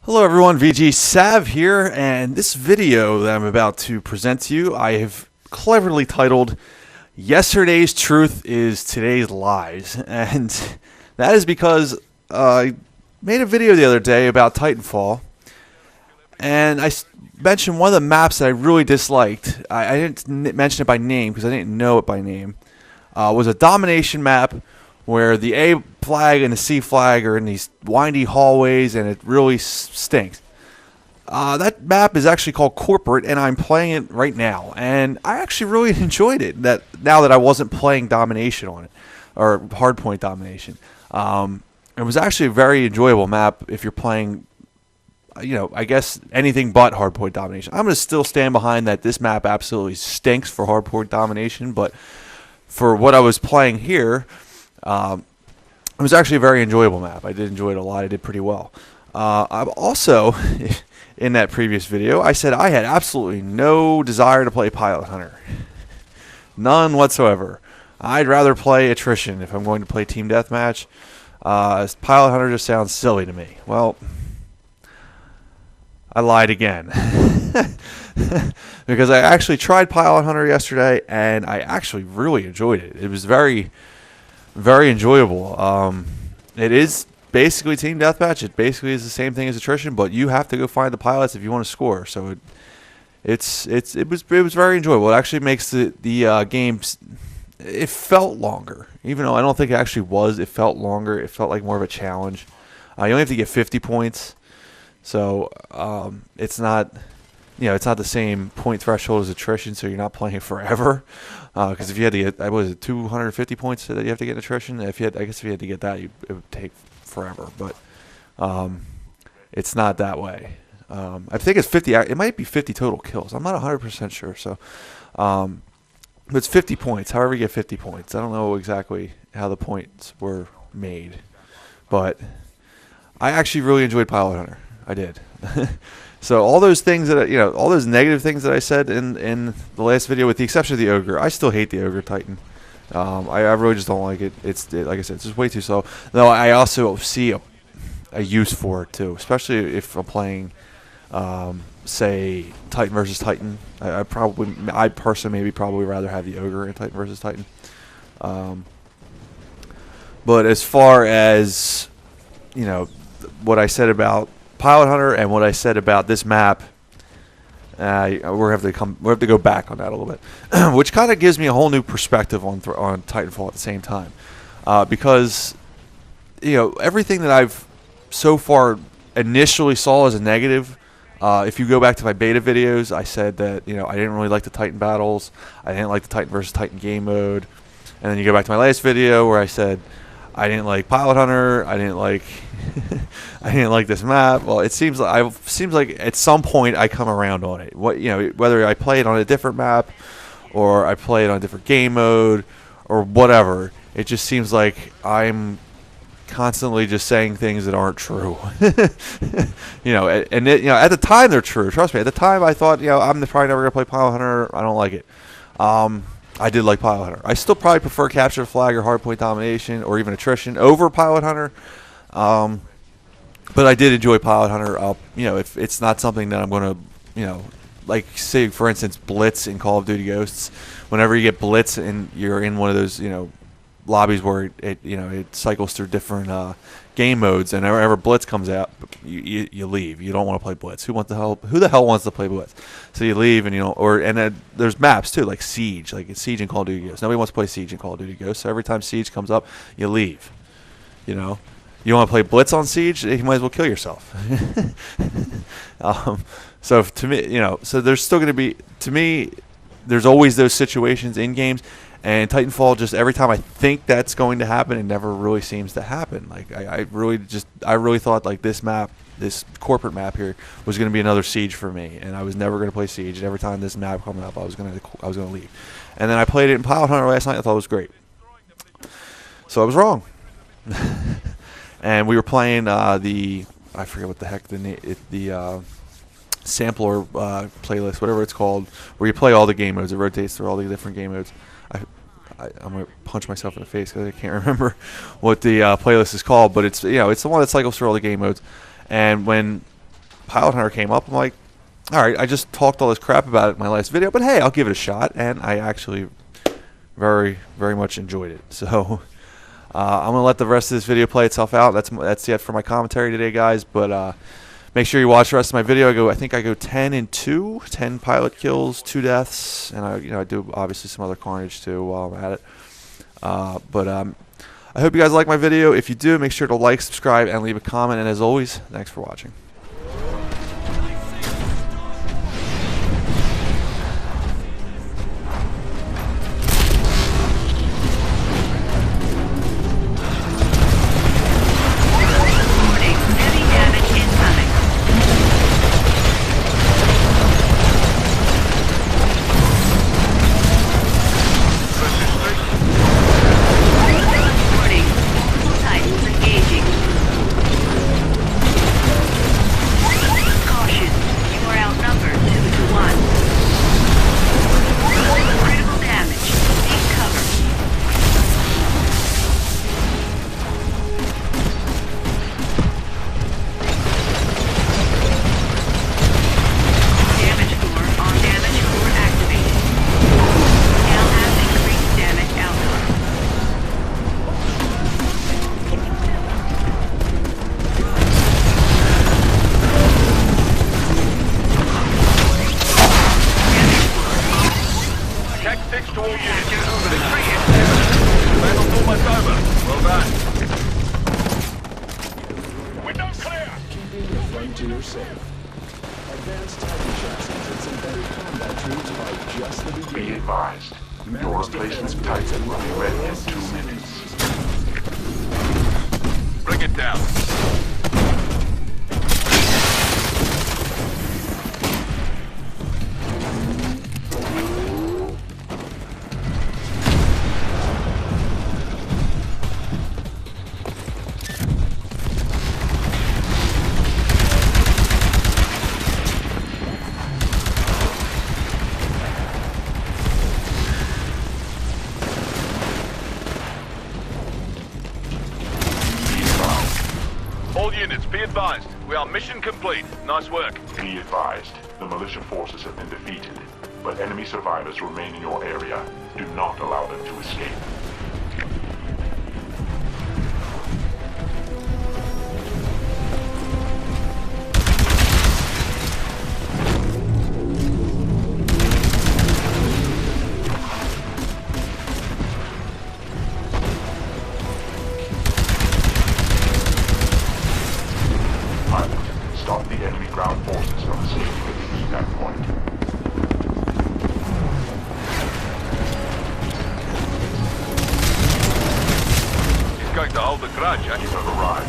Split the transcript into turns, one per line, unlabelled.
Hello everyone, VG Sav here, and this video that I'm about to present to you, I have cleverly titled, Yesterday's Truth is Today's Lies. And that is because I made a video the other day about Titanfall, and I mentioned one of the maps that I really disliked. I didn't mention it by name because I didn't know it by name. Was a domination map where the A flag and the C flag are in these windy hallways, and it really stinks. That map is actually called Corporate, and I'm playing it right now, and I actually really enjoyed it. Now that I wasn't playing domination on it, or hardpoint domination, it was actually a very enjoyable map if you're playing, I guess anything but hardpoint domination. I'm going to still stand behind that this map absolutely stinks for hardpoint domination, but for what I was playing here, it was actually a very enjoyable map. I did enjoy it a lot. I did pretty well. I've also, in that previous video, I said I had absolutely no desire to play Pilot Hunter. None whatsoever. I'd rather play Attrition if I'm going to play Team Deathmatch. Pilot Hunter just sounds silly to me. Well, I lied again. Because I actually tried Pilot Hunter yesterday, and I actually really enjoyed it. It was very enjoyable. It is basically Team Deathmatch. It basically is the same thing as Attrition, but you have to go find the pilots if you want to score. So it was very enjoyable. It actually makes the games. It felt longer, even though I don't think it actually was. It felt longer. It felt like more of a challenge. You only have to get 50 points, so it's not. It's not the same point threshold as Attrition, so you're not playing it forever. Because if you had to get, was it 250 points that you have to get in Attrition? I guess if you had to get that, it would take forever. But it's not that way. I think it's 50. It might be 50 total kills. I'm not 100% sure. So, but it's 50 points. However, you get 50 points. I don't know exactly how the points were made, but I actually really enjoyed Pilot Hunter. I did. So all those things that all those negative things that I said in the last video, with the exception of the Ogre, I still hate the Ogre Titan. I really just don't like it. Like I said, it's just way too slow. Though I also see a use for it too, especially if I'm playing, say, Titan versus Titan. I personally probably rather have the Ogre in Titan versus Titan. But as far as what I said about Pilot Hunter and what I said about this map, we have to go back on that a little bit, which kind of gives me a whole new perspective on Titanfall at the same time, because everything that I've so far initially saw as a negative. If you go back to my beta videos, I said that I didn't really like the Titan battles. I didn't like the Titan versus Titan game mode, and then you go back to my last video where I said I didn't like Pilot Hunter. I didn't like I didn't like this map. Well, it seems like at some point I come around on it. Whether I play it on a different map or I play it on a different game mode or whatever, it just seems like I'm constantly just saying things that aren't true. And at the time they're true. Trust me. At the time I thought, I'm probably never gonna play Pilot Hunter. I don't like it. I did like Pilot Hunter. I still probably prefer Capture the Flag or Hardpoint Domination or even Attrition over Pilot Hunter. But I did enjoy Pilot Hunter. If it's not something that I'm going to, like say for instance Blitz in Call of Duty Ghosts. Whenever you get Blitz and you're in one of those, lobbies where it cycles through different game modes, and whenever Blitz comes out, you leave. You don't want to play Blitz. Who the hell wants to play Blitz? So you leave, and then there's maps too, like Siege, like it's Siege in Call of Duty Ghosts. Nobody wants to play Siege in Call of Duty Ghosts. So every time Siege comes up, you leave. You want to play Blitz on Siege? You might as well kill yourself. So to me, so there's still going to be, to me, there's always those situations in games. And Titanfall, just every time I think that's going to happen, it never really seems to happen. Like I really thought like this map, this corporate map here, was going to be another Siege for me, and I was never going to play Siege. And every time this map coming up, I was going to leave. And then I played it in Pilot Hunter last night. I thought it was great. So I was wrong. And we were playing I forget what the heck the sampler playlist, whatever it's called, where you play all the game modes. It rotates through all the different game modes. I'm gonna punch myself in the face because I can't remember what the playlist is called, but it's it's the one that cycles through all the game modes. And when Pilot Hunter came up, I'm like, all right, I just talked all this crap about it in my last video, but hey, I'll give it a shot, and I actually very, very much enjoyed it. So I'm gonna let the rest of this video play itself out. That's it for my commentary today, guys. But make sure you watch the rest of my video. I think I go 10 and 2, 10 pilot kills, 2 deaths, and I do obviously some other carnage too while I'm at it. I hope you guys like my video. If you do, make sure to like, subscribe, and leave a comment. And as always, thanks for watching.
To your safe. Advanced Titan chassis and some better combat troops are just the beginning.
Be advised, your replacement Titan will be ready in 2 minutes. Bring it down. All units, be advised. We are mission complete. Nice work. Be advised. The militia forces have been defeated, but enemy survivors remain in your area. Do not allow them to escape. Stop the enemy ground forces from escaping to that point. He's going to hold the grudge, eh? You have arrived.